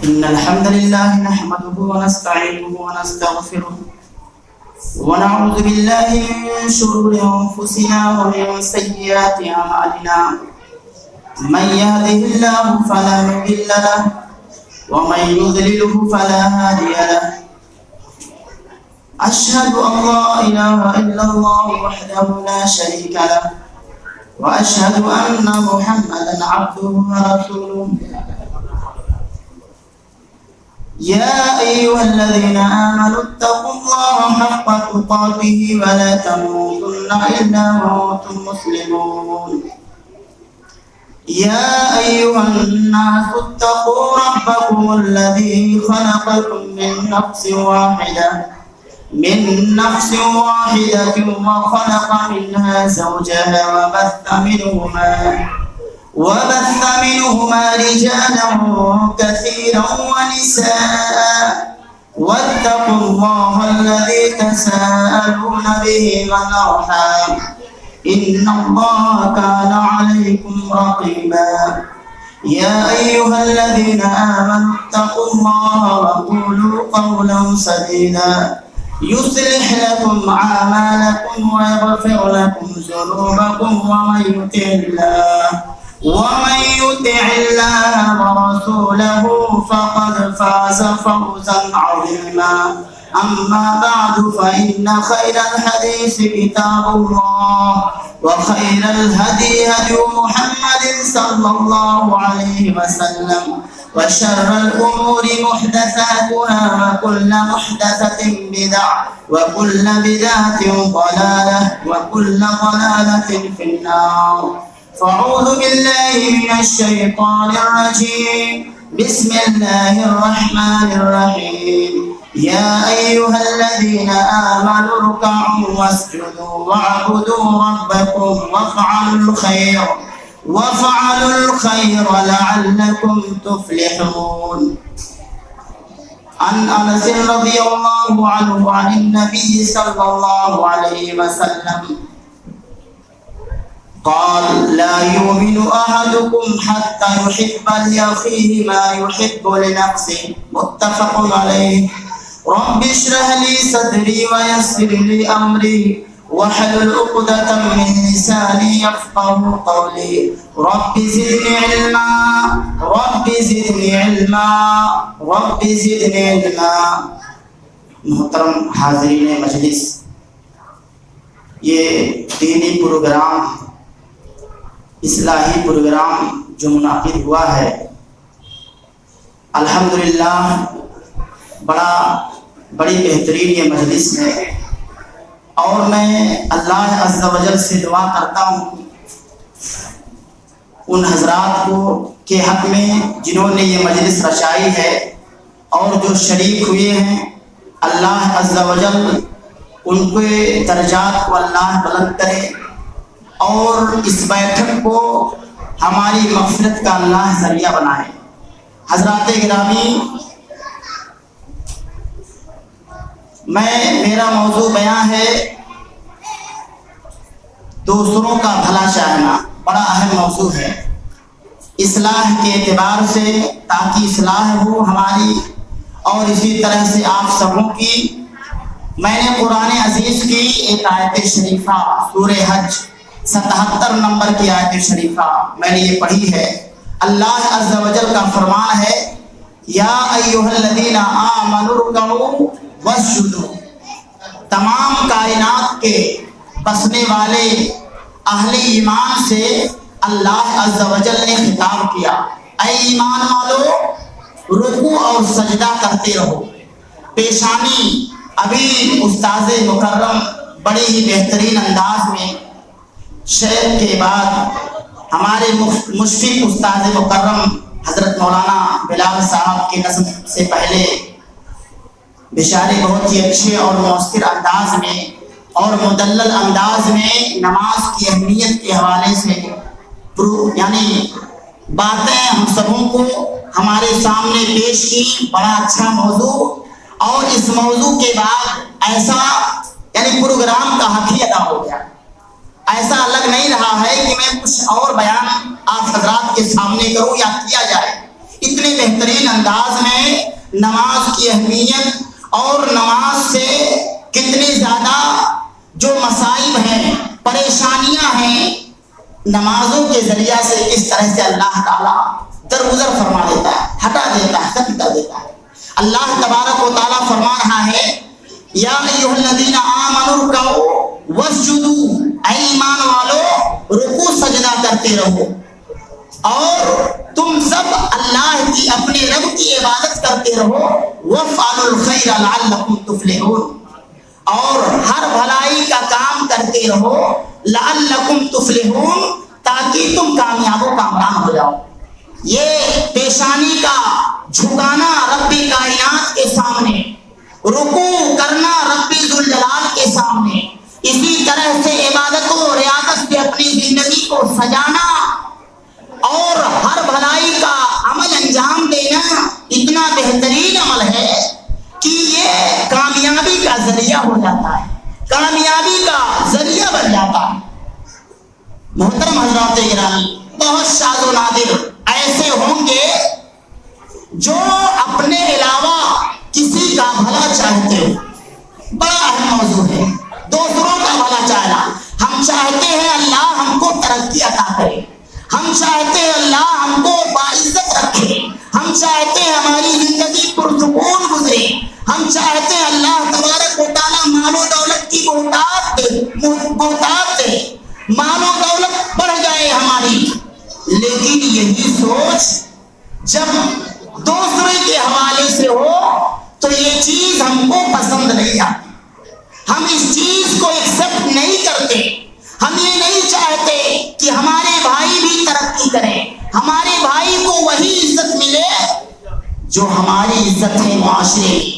إن الحمد لله نحمده ونستعينه ونستغفره ونعوذ بالله من شرور أنفسنا ومن سيئات أعمالنا من يهده الله فلا مضل له ومن يضلله فلا هادي له أشهد أن لا إله إلا الله وحده لا شريك له وأشهد أن محمدا عبده ورسوله يا أيها الذين آمنوا اتقوا الله حق تقاته ولا تموتن إلا وأنتم مسلمون يا أيها الناس اتقوا ربكم الذي خلقكم من نفس واحدة وخلق منها زوجها وبث منهما رجالا كثيرا ونساء واتقوا الله الذي تساءلون به والأرحام إن الله كان عليكم رقيبا يا أيها الذين آمنوا اتقوا الله وقولوا قولا سديدا يصلح لكم أعمالكم ويغفر لكم ذنوبكم ومن يطع الله ورسوله فقد فاز فوزا عظيما أما بعد فإن خير الحديث كتاب الله وخير الهدي هدي محمد صلى الله عليه وسلم وشر الأمور محدثاتها وكل محدثة بدعة وكل بدعة ضلالة وكل ضلالة في النار فأعوذ بالله من الشيطان الرجيم بسم الله الرحمن الرحيم يا أيها الذين آمنوا اركعوا واسجدوا واعبدوا ربكم وافعلوا الخير لعلكم تفلحون. عن أنس رضي الله عنه عن النبي صلى الله عليه وسلم قال لا يؤمن أحدكم حتى يحب لأخيه ما يحب لنفسه متفق عليه. رب اشرح لي صدري ويسر لي أمري واحلل عقدة من لساني يفقهوا قولي رب زدني علما. محترم حاضرین مجلس، یہ دینی پروگرام، اصلاحی پروگرام جو منعقد ہوا ہے، الحمدللہ بڑی بہترین یہ مجلس ہے، اور میں اللہ عز و جل سے دعا کرتا ہوں ان حضرات کو کے حق میں جنہوں نے یہ مجلس رچائی ہے اور جو شریک ہوئے ہیں، اللہ عز و جل ان کے درجات کو اللہ بلند کرے اور اس بیٹھک کو ہماری مغفرت کا اللہ ذریعہ بنائے. حضرات گرامی، میرا موضوع بیان ہے دوسروں کا بھلا چاہنا. بڑا اہم موضوع ہے اصلاح کے اعتبار سے، تاکہ اصلاح ہو ہماری اور اسی طرح سے آپ سبوں کی. میں نے قرآن عزیز کی ایک آیت شریفہ سورہ حج 77 نمبر کی آیت شریفہ میں نے یہ پڑھی ہے. اللہ عز و جل کا فرمان ہے یا ایھا الذین آمنوا ارکعوا واسجدوا. تمام کائنات کے بسنے والے اہل ایمان سے اللہ عز و جل نے خطاب کیا، اے ایمان والو رکوع اور سجدہ کرتے رہو. پیشانی ابھی استاذ مکرم بڑے ہی بہترین انداز میں شعر کے بعد ہمارے مشفق استاذ مکرم حضرت مولانا بلال صاحب کے نظم سے پہلے بشارے بہت ہی اچھے اور مؤثر انداز میں اور مدلل انداز میں نماز کی اہمیت کے حوالے سے یعنی باتیں ہم سبوں کو ہمارے سامنے پیش کی. بڑا اچھا موضوع، اور اس موضوع کے بعد ایسا یعنی پروگرام کا حق ہی ادا ہو گیا. ایسا لگ نہیں رہا ہے کہ میں کچھ اور بیان آپ حضرات کے سامنے کروں یا کیا جائے. اتنے بہترین انداز میں نماز کی اہمیت اور نماز سے کتنی زیادہ جو مصائب ہیں، پریشانیاں ہیں، نمازوں کے ذریعہ سے کس طرح سے اللہ تعالیٰ درگزر فرما دیتا ہے، ہٹا دیتا ہے، ختم کر دیتا ہے۔ اللہ تبارک و تعالیٰ فرما رہا ہے یا ایھا الذین آمنوا ارکعوا واسجدوا، اے ایمان والو رکوع سجدہ کرتے رہو اور تم سب اللہ کی اپنے رب کی عبادت کرتے رہو، وافعلوا الخیر لعلکم تفلحون، اور ہر بھلائی کا کام کرتے رہو، لعلکم تفلحون، تاکہ تم کامیاب و کامران ہو جاؤ۔ یہ پیشانی کا جھکانا رب کائنات کے سامنے، رکوع کرنا رب ذوالجلال کے سامنے، اسی طرح سے عبادت و ریاضت سے اپنی زندگی کو سجانا اور ہر بھلائی کا عمل انجام دینا اتنا بہترین عمل ہے کہ یہ کامیابی کا ذریعہ ہو جاتا ہے، کامیابی کا ذریعہ بن جاتا ہے۔ محترم حضرات گرامی، بہت شاذ و نادر ایسے ہوں گے جو اپنے علاوہ کسی کا بھلا چاہتے ہو۔ بڑا اہم موضوع ہے دوسروں کا بھلا چاہنا۔ ہم چاہتے ہیں اللہ ہم کو ترقی عطا کرے، ہم چاہتے ہیں اللہ ہم کو باعزت رکھے، ہم چاہتے ہیں ہماری زندگی پرسکون گزرے، ہم چاہتے ہیں اللہ تبارک و تعالیٰ مال و دولت کی بہتات دے، مال و دولت بڑھ جائے ہماری۔ لیکن یہی سوچ جب دوسرے کے حوالے سے ہو تو یہ چیز ہم کو پسند نہیں آتی، ہم اس چیز کو ایکسپٹ نہیں کرتے۔ ہم یہ نہیں چاہتے کہ ہمارے بھائی بھی ترقی کریں، ہمارے بھائی کو وہی عزت ملے جو ہماری عزت ہے معاشرے میں،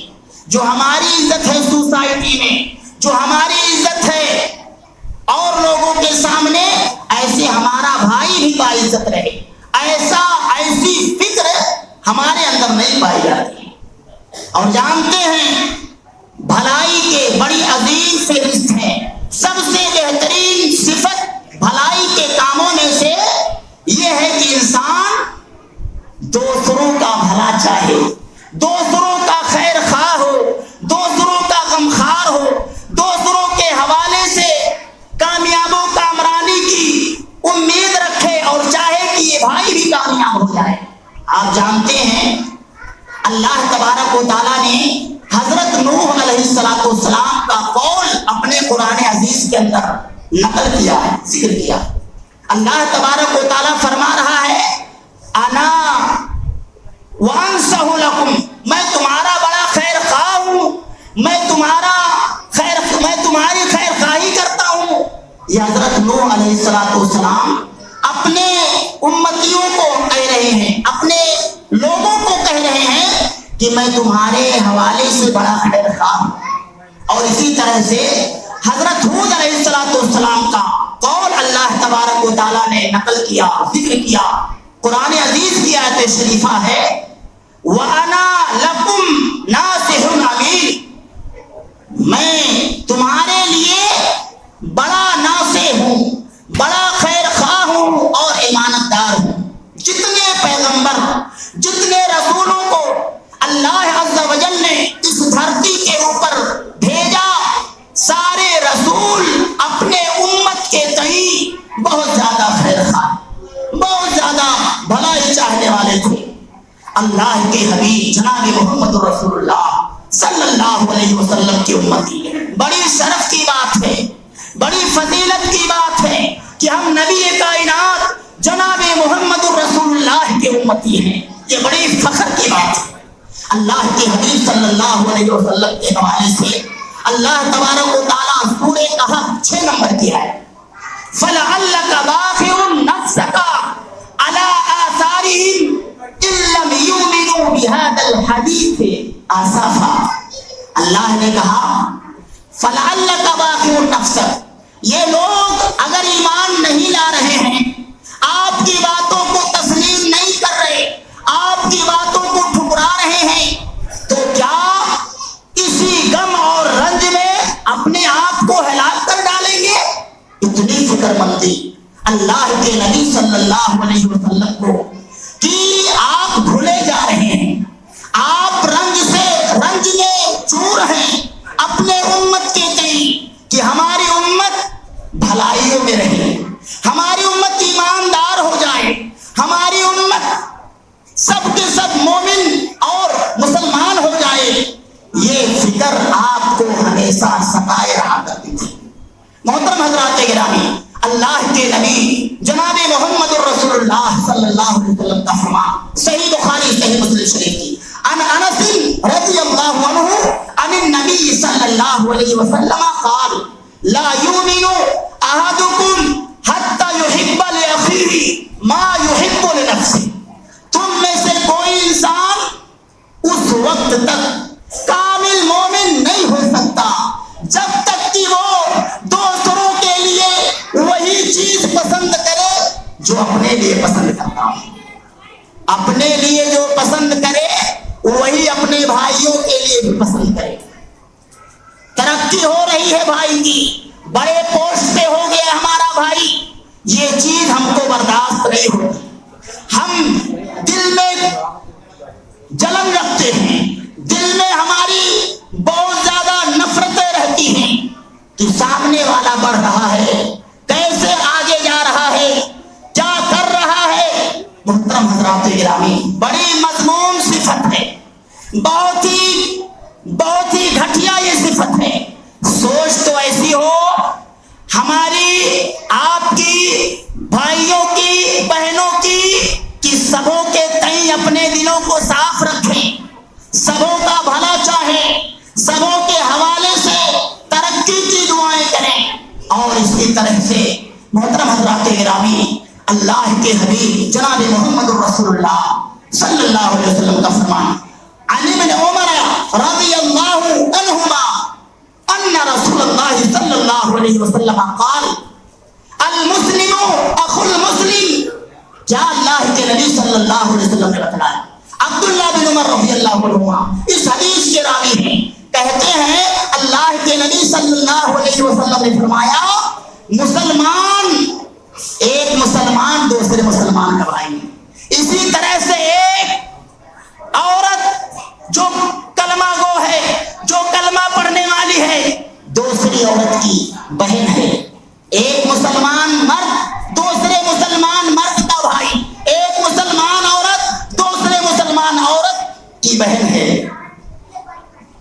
جو ہماری عزت ہے سوسائٹی میں، جو ہماری عزت ہے اور لوگوں کے سامنے، ایسے ہمارا بھائی بھی باعزت رہے۔ ایسی فکر ہمارے اندر نہیں پائی جاتی۔ اور جانتے ہیں بھلائی کے بڑی عظیم فہرست ہے، سب سے بہترین صفت بھلائی کے کاموں میں سے یہ ہے کہ انسان دوسروں کا بھلا چاہے، دوسروں کا خیر خواہ ہو، دوسروں کا غمخوار ہو، دوسروں کے حوالے سے کامیاب و کامرانی کی امید رکھے اور چاہے کہ یہ بھائی بھی کامیاب ہو جائے۔ آپ جانتے ہیں اللہ تبارک و تعالیٰ نے حضرت نوح علیہ السلام کا قول اپنے قرآن عزیز کے اندر نقل کیا ہے، ذکر کیا۔ اللہ تبارک و تعالیٰ فرما رہا ہے انا وانصح لکم، میں تمہارا بڑا خیر خواہ ہوں، میں تمہاری خیر خواہی کرتا ہوں۔ یہ حضرت نوح علیہ السلام اپنے امتیوں کو کہہ رہے ہیں، اپنے لوگوں کو کہہ رہے ہیں کہ میں تمہارے حوالے سے بڑا خیر خواہ ہوں۔ اور اسی طرح سے حضرت ہود علیہ السلام کا قول اللہ تبارک و تعالیٰ نے نقل کیا، ذکر کیا۔ قرآن عزیز کی آیت شریفہ ہے وَأَنَا لَكُمْ نَاصِحٌ أَمِينٌ، میں تمہارے لیے بڑا ناصح ہوں، بڑا خیر خواہ ہوں اور امانت دار ہوں۔ جتنے پیغمبر، جتنے رسولوں کو اللہ عز و جل نے اس دھرتی کے اوپر بھیجا، سارے رسول اپنے امت کے تئیں بہت زیادہ خیر خواہ، بہت زیادہ بھلائی چاہنے والے تھے۔ اللہ کے حبیب جناب محمد رسول اللہ صلی اللہ علیہ وسلم کی امتی، بڑی شرف کی بات ہے، بڑی فضیلت کی بات ہے کہ ہم نبی کائنات جناب محمد رسول اللہ کے امتی ہیں۔ یہ بڑی فخر کی بات ہے۔ اللہ کے حبیب صلی اللہ علیہ وسلم کے حوالے سے اللہ تبارک و تعالیٰ سورہ کہف 6 نمبر کی ہے فَلَعَلَّكَ بَاخِعٌ نَفْسَكَ عَلَىٰ آثَارِهِمْ إِن لَّمْ يُؤْمِنُوا بِهَٰذَا الْحَدِيثِ آسَفًا۔ اللہ نے کہا فَلَعَلَّكَ بَاخِعٌ نَفْسَكَ، یہ لوگ اگر ایمان نہیں لا رہے ہیں، آپ کی باتوں کو تسلیم نہیں کر رہے، آپ کی باتوں کو ٹھکرا رہے ہیں، تو کیا اسی غم اور رنج میں اپنے آپ کو ہلاک کر ڈالیں گے؟ اتنی فکر مندی اللہ کے نبی صلی اللہ علیہ وسلم کو کہ آپ بھولے جا رہے ہیں، آپ رنج حضرات گرامی، اللہ کے نبی جناب محمد الرسول اللہ صلی اللہ علیہ وسلم کا فرمان صحیح بخاری صحیح مسلم شریف کی، عن انس رضی اللہ عنہ عن النبی صلی اللہ علیہ وسلم قال لا یؤمن احدکم حتی یحب لاخیہ ما یحب لنفسہ، تم میں سے کوئی انسان اس وقت تک کامل مومن نہیں ہو سکتا جب تک کہ وہ دوسروں کے لیے وہی چیز پسند کرے جو اپنے لیے پسند کرتا ہو، اپنے لیے جو پسند کرے وہی اپنے بھائیوں کے لیے بھی پسند کرے۔ ترقی ہو رہی ہے بھائی کی، بڑے پوسٹ پہ ہو گیا ہمارا بھائی، یہ چیز ہم کو برداشت نہیں ہوتی، ہم دل میں جلن رکھتے ہیں، دل میں ہماری بہت زیادہ نفرتیں رہتی ہیں کہ سامنے والا بڑھ رہا ہے، کیسے آگے جا رہا ہے، کیا کر رہا ہے۔ محترم حضرات گرامی، بڑی مذموم صفت ہے، بہت ہی گھٹیا یہ صفت ہے۔ سوچ تو ایسی ہو ہماری، آپ کی، بھائیوں کی، بہنوں کی، کہ سبوں کے تئیں اپنے دلوں کو صاف رکھیں، سبوں کا بھلا چاہیں، سبوں کے حوالے سے ترقی کی دعائیں کریں۔ اور اسی طرح سے محترم حضرات گرامی، اللہ کے حبیب جناب محمد الرسول اللہ صلی اللہ علیہ وسلم کا فرمان عن ابن عمر رضی اللہ عنہما ان رسول اللہ صلی اللہ علیہ وسلم قال المسلم اخو المسلم، کیا اللہ کے نبی صلی اللہ علیہ وسلم نے بتلایا۔ عبداللہ بن عمر رضی اللہ عنہ اس حدیث کے راوی ہیں، کہتے ہیں اللہ کے نبی صلی اللہ علیہ وسلم نے فرمایا مسلمان، ایک مسلمان دوسرے مسلمان کا بھائی ہے، اسی طرح سے ایک عورت جو کلمہ گو ہے، جو کلمہ پڑھنے والی ہے، دوسری عورت کی بہن ہے۔ ایک مسلمان مرد دوسرے مسلمان مرد کا بھائی، ایک مسلمان عورت دوسرے مسلمان عورت کی بہن ہے۔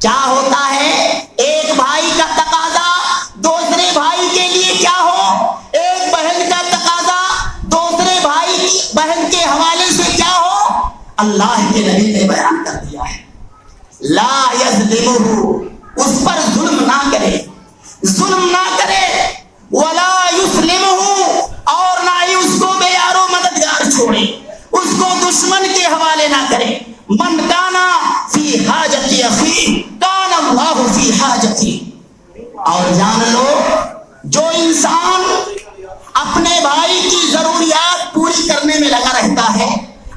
کیا ہوتا ہے ایک بھائی کا تقاضا دوسرے بھائی کے لیے کیا ہو، ایک بہن کا تقاضا دوسرے بھائی کی بہن کے حوالے سے کیا ہو، اللہ کے نبی نے بیان کر دیا ہے لا یظلمہ، اس پر ظلم نہ کرے، ظلم نہ کرے، ولا یسلمہ، اور نہ ہی اس کو بے یار و مددگار چھوڑے، اس کو دشمن کے حوالے نہ کرے۔ من کانا فی حاجت اخیہ کان اللہ فی حاجتی، اور جان لو جو انسان اپنے بھائی کی ضروریات پوری کرنے میں لگا رہتا ہے،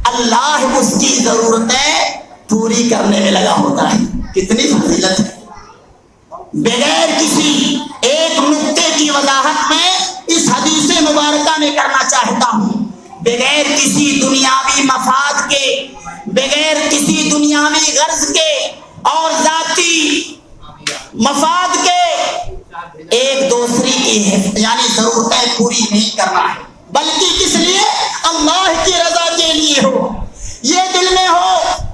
اللہ اس کی ضرورتیں پوری کرنے میں لگا ہوتا ہے۔ کتنی فضیلت ہے۔ بغیر کسی ایک نقطے کی وضاحت میں اس حدیث مبارکہ میں کرنا چاہتا ہوں، بغیر کسی دنیاوی مفاد کے، بغیر کسی دنیاوی غرض کے اور ذاتی مفاد کے ایک دوسری کی یعنی ضرورتیں پوری نہیں کرنا ہے، بلکہ کس لیے، اللہ کی رضا کے لیے ہو، یہ دل میں ہو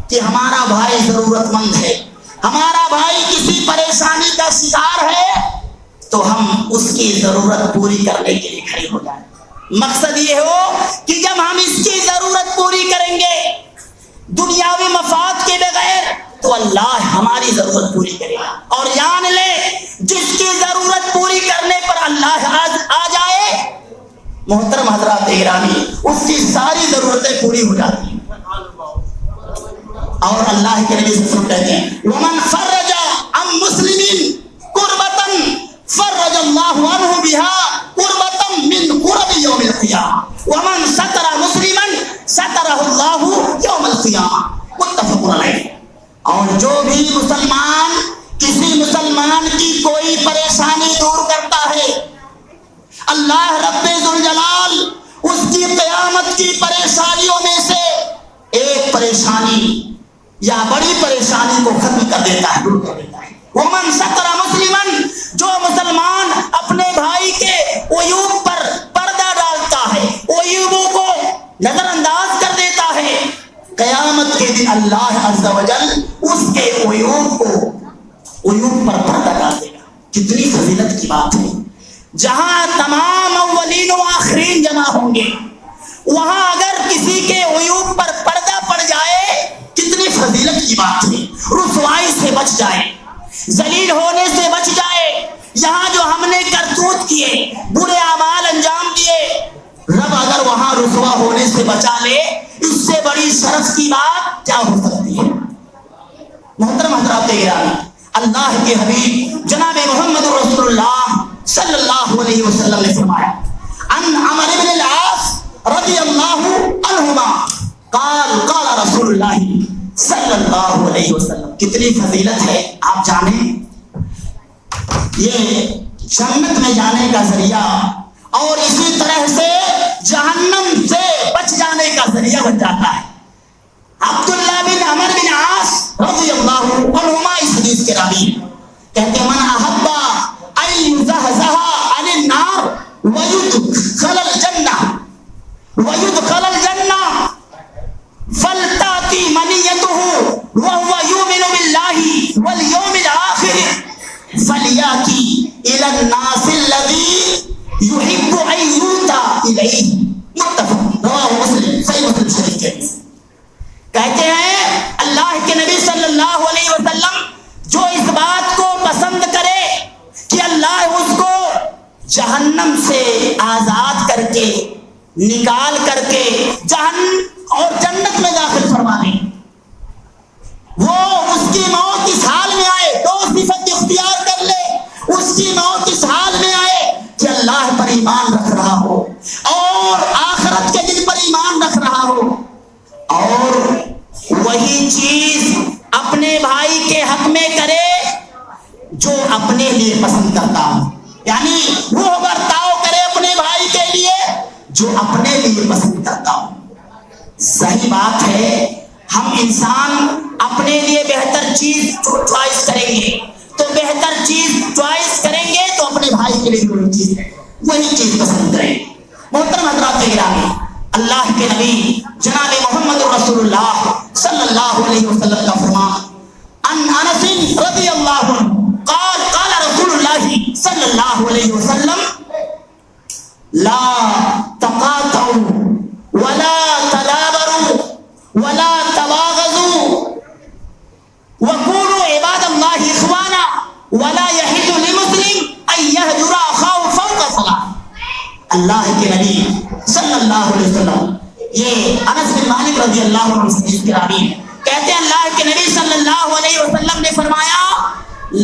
کہ ہمارا بھائی ضرورت مند ہے، ہمارا بھائی کسی پریشانی کا شکار ہے، تو ہم اس کی ضرورت پوری کرنے کے لیے کھڑے ہو جائیں۔ مقصد یہ ہو کہ جب ہم اس کی ضرورت پوری کریں گے دنیاوی مفاد کے بغیر، تو اللہ ہماری ضرورت پوری کرے گا۔ اور جان لے جس کی ضرورت پوری کرنے پر اللہ آ جائے، محترم حضرات گرامی، اس کی ساری ضرورتیں پوری ہو جاتی ہیں۔ اور اللہ کے نبی صلی اللہ علیہ وسلم کہتے ہیں ومن فرج عن مسلم قربتا فرج اللہ عنہ بها قربتا من قرب یوم القیامہ ومن ستر مسلما سترہ اللہ یوم القیامہ، متفق علیہ۔ اور جو بھی مسلمان کسی مسلمان کی کوئی پریشانی دور کرتا ہے، اللہ رب ذوالجلال اس کی قیامت کی پریشانیوں میں سے ایک پریشانی یا بڑی پریشانی کو ختم کر دیتا ہے، دور کر دیتا ہے۔ ومن ستر مسلمن، جو مسلمان اپنے بھائی کے عیوب پر پردہ ڈالتا ہے، عیوبوں کو نظر انداز کر دیتا ہے، قیامت کے دن اللہ عز و جل اس کے عیوب پر پردہ ڈال دے گا۔ کتنی فضیلت کی بات ہے۔ جہاں تمام اولین و آخرین جمع ہوں گے، وہاں اگر کسی کے عیوب پر پردہ پڑ جائے کتنی فضیلت کی بات ہے، رسوائی سے بچ جائے، ذلیل ہونے سے بچ جائے۔ یہاں جو ہم نے کرتوت کیے، برے اعمال انجام دیے، رب اگر وہاں رسوا ہونے سے بچا لے، اس سے بڑی شرف کی بات کیا ہو سکتی ہے؟ محترم حضرات گرامی، اللہ کے حبیب جناب محمد رسول اللہ صلی اللہ علیہ وسلم نے فرمایا، ان عمر بن العاص رضی اللہ عنہما قال قال رسول اللہ صلی اللہ علیہ وسلم۔ کتنی فضیلت ہے آپ جانیں، یہ جنت میں جانے کا ذریعہ اور اسی طرح سے جہنم سے بچ جانے کا ذریعہ بن جاتا ہے۔ عبداللہ بن عمر بن عاص رضی اللہ عنہما اس حدیث کے راوی کہتے ہیں، من احب ان یزحزح عن النار ویدخل الجنہ فلتأتی منیتہ وہو یؤمن باللہ والیوم الآخر فلیأتی الی الناس الذی یحب ان یؤتی الیہ۔ متفق، رواہ مسلم، صحیح مسلم شریف کے حدیث۔ کہتے ہیں اللہ کے نبی صلی اللہ علیہ وسلم جو اس بات کو پسند کرے کہ اللہ اس کو جہنم سے آزاد کر کے نکال کر کے جہنم اور جنت میں داخل فرما دے، وہ اس کی موت اس حال میں آئے، دو صفت اختیار کر لے، اس کی موت اس حال میں آئے کہ اللہ پر ایمان رکھ رہا ہو اور آخرت کے دن پر ایمان رکھ رہا ہو، اور وہی چیز اپنے بھائی کے حق میں کرے جو اپنے لیے پسند کرتا ہوں، یعنی وہ برتاؤ کرے اپنے بھائی کے لیے جو اپنے لیے پسند کرتا ہوں۔ صحیح بات ہے، ہم انسان اپنے لیے بہتر چیز چوائس کریں گے تو بہتر چیز چوائس کریں گے تو اپنے بھائی کے لیے وہی چیز پسند کریں گے۔ محترم حضرات گرامی، اللہ کے نبی جناب محمد رسول اللہ صلی اللہ علیہ وسلم کا فرمان، ان انس رضی اللہ عنہ قال قال رسول اللہ صلی اللہ علیہ وسلم، لا تقاطعوا ولا تدابروا ولا تباغضوا وكونوا عباد الله اخوانا ولا يحل لمسلم ان يهجر اخاه فوق ثلاث۔ اللہ کے نبی صلی اللہ علیہ وسلم، یہ انس بن مالک رضی اللہ عنہ سے حدیث کے راوی ہیں، کہتے ہیں اللہ کے نبی صلی اللہ علیہ وسلم نے فرمایا،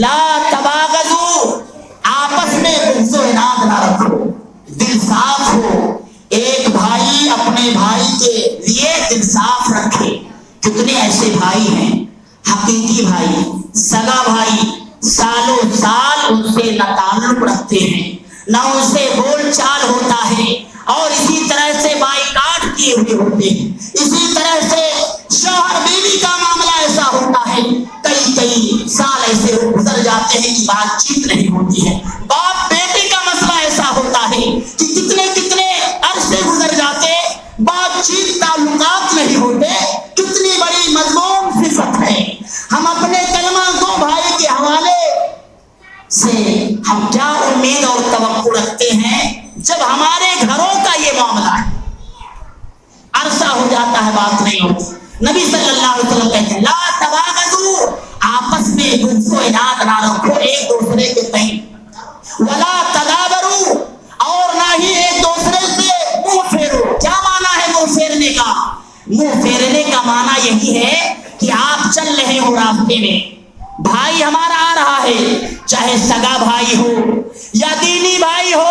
لا تباغضوا، آپس میں بغض و عناد نہ رکھو، دل صاف ہو، ایک بھائی اپنے بھائی کے لیے دل صاف رکھے۔ کتنے ایسے بھائی ہیں، حقیقی بھائی، سگا بھائی، سالوں سال ان سے نہ تعلق رکھتے ہیں، نہ ان سے بول چال ہوتا ہے، اور اسی طرح سے بائیکاٹ کیے ہوئے ہوتے ہیں، اسی طرح سے شوہر بیوی کا معاملہ ایسا ہوتا ہے، کئی سال ایسے گزر جاتے ہیں کہ بات چیت نہیں ہوتی ہے، باپ بیٹے کا مسئلہ ایسا ہوتا ہے کہ کتنے عرصے گزر جاتے، بات چیت تعلقات نہیں ہوتے۔ کتنی بڑی مضمون صفت ہے۔ ہم اپنے کلمہ گو بھائی کے حوالے سے ہم کیا امید اور توقع رکھتے ہیں جب ہمارے گھروں کا یہ معاملہ ہے، عرصہ ہو جاتا ہے بات نہیں ہوتی۔ نبی صلی اللہ علیہ وسلم کہتے ہیں، لا تباغضوا، آپس میں بغض و عناد نہ رکھو ایک دوسرے کے تئیں، ولا تدابروا، اور نہ ہی ایک دوسرے سے منہ پھیرو۔ کیا معنی ہے منہ پھیرنے کا؟ منہ پھیرنے کا معنی یہی ہے کہ آپ چل رہے ہو راستے میں، بھائی ہمارا آ رہا ہے، چاہے سگا بھائی ہو یا دینی بھائی ہو،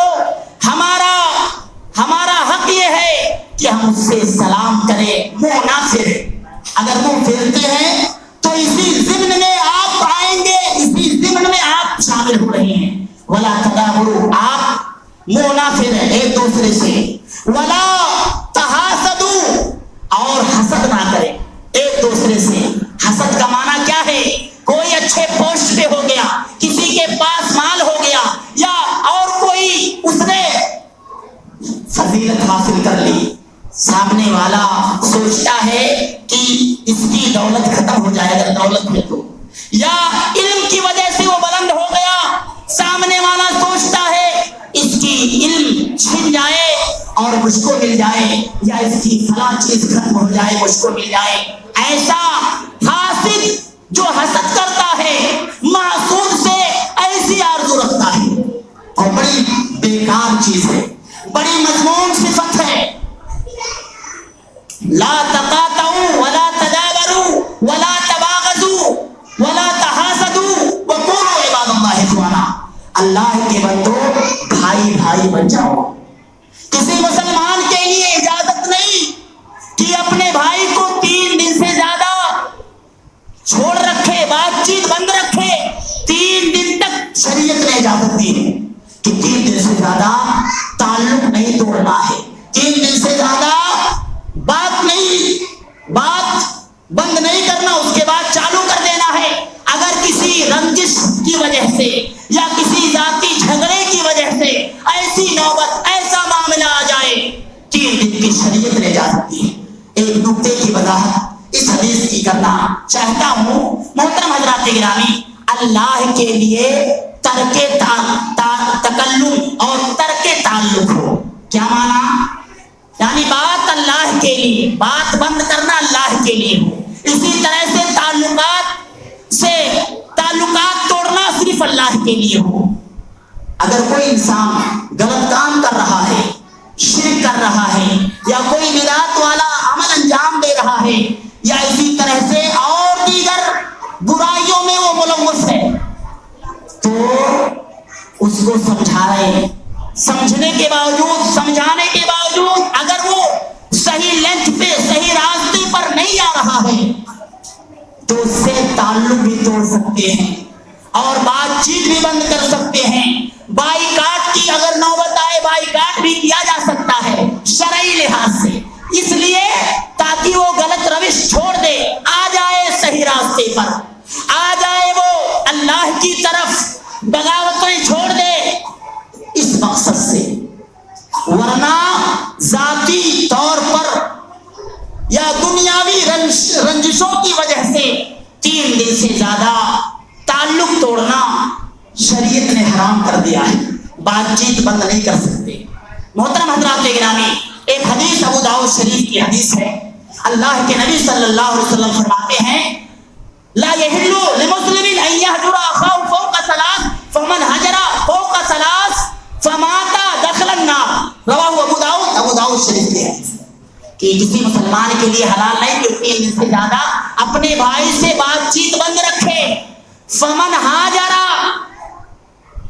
ہمارا حق یہ ہے کہ ہم اس سے سلام کریں، منہ نہ پھیریں۔ اگر منہ پھیرتے ہیں تو اسی ضمن میں آپ آئیں گے، اسی ضمن میں آپ شامل ہو رہے ہیں۔ ولا تدابروا، آپ منہ نہ پھیریں ایک دوسرے سے۔ ولا تحاسدوا، اور حسد نہ کریں ایک دوسرے سے۔ حسد کا معنی کیا ہے؟ کوئی اچھے پوسٹ پہ ہو گیا، کسی کے پاس مال ہو گیا، یا اور کوئی اس نے فضیلت حاصل کر لی، سامنے والا سوچتا ہے کہ اس کی دولت ختم ہو جائے اگر دولت ہے تو، یا علم کی وجہ سے وہ بلند ہو گیا، سامنے والا سوچتا ہے اس مجھ کو مل جائے، یا اس کی فلاں چیز ختم ہو جائے مجھ کو مل جائے۔ ایسا حاسد جو حسد کرتا ہے محسود سے ایسی آرزو رکھتا ہے، اور بڑی بیکار چیز ہے، بڑی مذموم صفت ہے۔ لا تقاطعوا ولا تدابروا ولا تباغضوا ولا تحاسدوا وكونوا عباد اللہ اخوانا۔ اللہ کے بندو بھائی بھائی بن جاؤ۔ کسی مسلمان کے لیے اجازت نہیں کہ اپنے بھائی کو 3 دن سے زیادہ چھوڑ رکھے، بات چیت بند رکھے۔ 3 دن تک شریعت نے اجازت دی ہے کہ 3 دن سے زیادہ تعلق نہیں توڑنا ہے، 3 دن سے زیادہ بات بند نہیں کرنا، اس کے بعد چالو کر دینا ہے۔ اگر کسی رنجش کی وجہ سے یا کسی ذاتی جھگڑے کی وجہ سے ایسی نوبت، ایسا معاملہ آ جائے، 3 دن کی شریعت نے اجازت دی ہے۔ ایک نقطے کی وضاحت اس حدیث کی کرنا چاہتا ہوں۔ محترم حضرات گرامی، اللہ کے لیے ترک تکلم اور ترک تعلق ہو، کیا معنی؟ یعنی بات اللہ کے لیے، بات بند کرنا اللہ کے لیے ہو۔ اسی طرح سے تعلقات توڑنا صرف اللہ کے لیے ہو۔ اگر کوئی انسان غلط کام کر رہا ہے، شرک کر رہا ہے، یا کوئی بدعت والا عمل انجام دے رہا ہے، یا اسی طرح سے اور دیگر برائیوں میں وہ ملوث ہے، تو اس کو سمجھا رہے ہیں، سمجھنے کے باوجود، سمجھانے کے باوجود اگر وہ صحیح لینتھ پہ، صحیح راستے پر نہیں آ رہا ہے تو اس سے تعلق بھی توڑ سکتے ہیں اور بات چیت بھی بند کر سکتے ہیں۔ بائیکاٹ کی اگر نوبت آئے، بائیکاٹ بھی کیا جا سکتا ہے شرعی لحاظ سے، اس لیے تاکہ وہ غلط روش چھوڑ دے، آ جائے صحیح راستے پر، آ جائے وہ اللہ کی طرف، بغاوتیں چھوڑ دے، اس مقصد سے۔ ورنہ ذاتی طور پر یا دنیاوی رنجشوں کی وجہ سے 3 دن سے زیادہ تعلق توڑنا شریعت نے حرام کر دیا ہے، بات چیت بند نہیں کر سکتے۔ محترم حضرات گرامی، ایک حدیث ابو داؤد شریف کی حدیث ہے، اللہ کے نبی صلی اللہ علیہ وسلم فرماتے ہیں لا يحل لمسلم ان يهجر اخاه فوق 3 فمن هجر فوق 3 فمات دخل النار، رواہ ابو داؤد شریف کی حدیث کہ کسی مسلمان کے لیے حلال نہیں کہ 3 دن سے زیادہ اپنے بھائی سے بات چیت بند رکھے۔ فمن ہاجر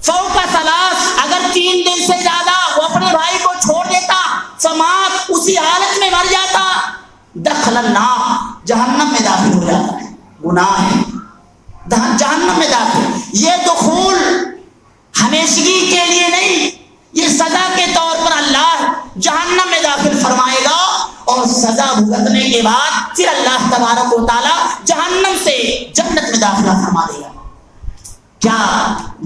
فوق 3، اگر 3 دن سے زیادہ وہ اپنے بھائی کو چھوڑ دیتا، فمات، اسی حالت میں مر جاتا، دخل النار، جہنم میں داخل ہو جاتا ہے، گناہ ہے، جہنم میں داخل۔ یہ دخول ہمیشگی کے لیے نہیں، یہ سزا کے طور پر اللہ جہنم میں داخل فرمائے گا، اور سزا بھگتنے کے بعد پھر اللہ تبارک و تعالی جہنم سے جنت میں داخلہ فرما دے گا۔ کیا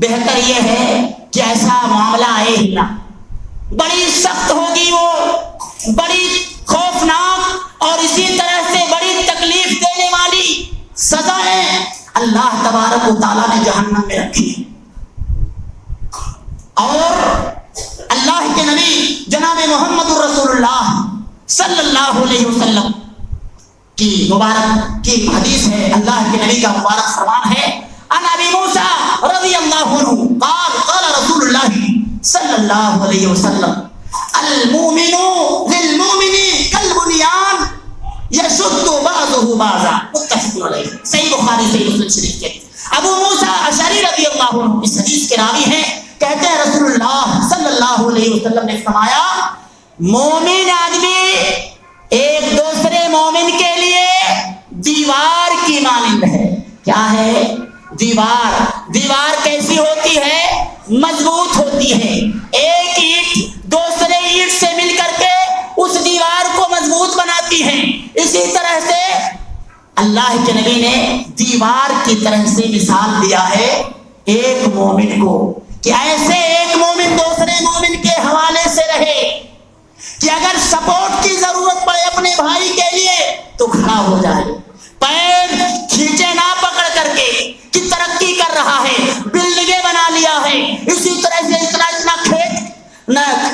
بہتر یہ ہے کہ ایسا معاملہ آئے ہی نہ، بڑی سخت ہوگی وہ، بڑی خوفناک اور اسی طرح سے بڑی تکلیف دینے والی سزائیں اللہ تبارک و تعالیٰ نے جہنم میں رکھی، اور اللہ کے نبی جناب محمد رسول اللہ صلی اللہ علیہ وسلم کی مبارک کی حدیث ہے، اللہ کے نبی کا مبارک فرمان ہے، عن ابی موسیٰ رضی اللہ عنہ قال قال رسول اللہ صلی اللہ علیہ وسلم المؤمن للمؤمن کالبنیان یشد بعضه بعضا، متفق علیہ، صحیح بخاری صحیح مسلم شریف کے۔ ابو موسیٰ اشعری رضی اللہ عنہ اس حدیث کے راوی ہیں، کہتے ہیں رسول اللہ صلی اللہ علیہ وسلم نے فرمایا مومن آدمی ایک دوسرے مومن کے لیے دیوار کی مانند ہے۔ کیا ہے؟ دیوار۔ دیوار کیسی ہوتی ہے؟ مضبوط ہوتی ہے، ایک اینٹ دوسرے اینٹ سے مل کر کے اس دیوار کو مضبوط بناتی ہے۔ اسی طرح سے اللہ کے نبی نے دیوار کی طرح سے مثال دیا ہے ایک مومن کو، کہ ایسے ایک مومن دوسرے مومن کے حوالے سے رہے کہ اگر سپورٹ کی ضرورت پڑے اپنے بھائی کے لیے تو کھڑا ہو جائے، پیر کھینچے نہ پکڑ کر کے کہ ترقی کر رہا ہے، بلڈنگیں بنا لیا ہے، اسی طرح سے اتنا کھیت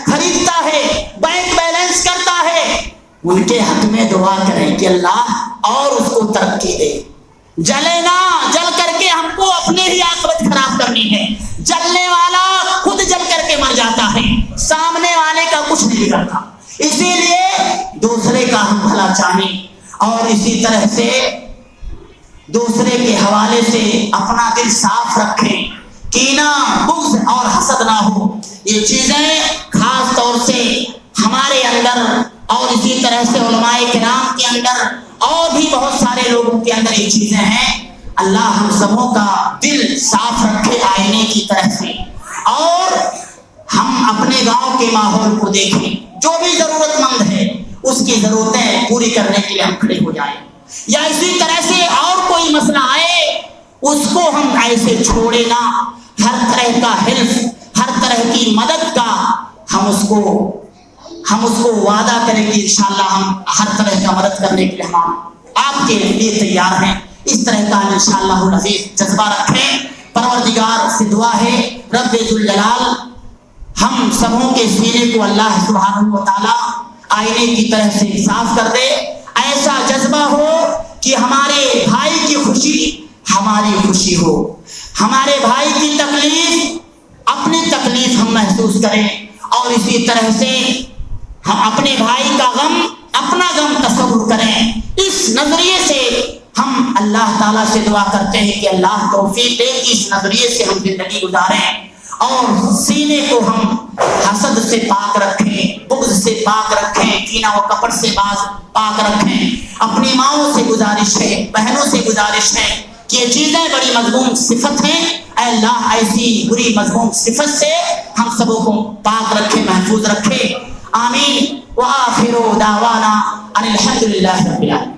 خریدتا ہے، بینک بیلنس ان کے حق میں دعا کریں کہ اللہ اور اس کو ترقی دے، جلے نہ، جل کر کے ہم کو اپنے ہی عاقبت خراب کرنی ہے۔ جلنے والا خود جل کر کے مر جاتا ہے، سامنے والے کا کچھ نہیں کرتا۔ اسی لیے دوسرے کا ہم بھلا چاہیں اور اسی طرح سے دوسرے کے حوالے سے اپنا دل صاف رکھیں، کینہ، بغض اور حسد نہ ہو۔ یہ چیزیں خاص طور سے ہمارے اندر اور اسی طرح سے علماء کرام کے اندر اور بھی بہت سارے لوگوں کے اندر یہ چیزیں ہیں۔ اللہ ہم سبوں کا دل صاف رکھے آئینے کی طرح سے، اور ہم اپنے گاؤں کے ماحول کو دیکھیں، جو بھی ضرورت مند ہے اس کی ضرورتیں پوری کرنے کے لیے ہم کھڑے ہو جائیں، یا اسی طرح سے اور کوئی مسئلہ آئے اس کو ہم ایسے چھوڑے نہ۔ ہر طرح کا حلف، ہر طرح کی مدد کا ہم اس کو وعدہ کریں کہ انشاءاللہ ہم ہر طرح کا مدد کرنے کے لیے ہم آپ کے لیے تیار ہیں۔ اس طرح کا انشاءاللہ العزیز جذبہ رکھیں۔ پروردگار سے دعا ہے رب ذوالجلال ہم سبوں کے سینے کو اللہ سبحانہ و تعالی آئینے کی طرح سے صاف کر دے، ایسا جذبہ ہو کہ ہمارے بھائی کی خوشی ہماری خوشی ہو، ہمارے بھائی کی تکلیف اپنی تکلیف ہم محسوس کریں، اور اسی طرح سے ہم اپنے بھائی کا غم اپنا غم تصور کریں۔ اس نظریے سے ہم اللہ تعالیٰ سے دعا کرتے ہیں کہ اللہ توفیق دے کہ اس نظریے سے ہم زندگی گزاریں، اور سینے کو ہم حسد سے پاک رکھیں، بغض سے پاک رکھیں، کینہ و کپٹ سے پاک رکھیں۔ اپنی ماؤں سے گزارش ہے، بہنوں سے گزارش ہے کہ یہ چیزیں بڑی مذموم صفت ہیں، اے اللہ ایسی بری مذموم صفت سے ہم سبوں کو پاک رکھے، محفوظ رکھے۔ آمین۔ وآخر دعوانا ان الحمد للہ رب العالمین۔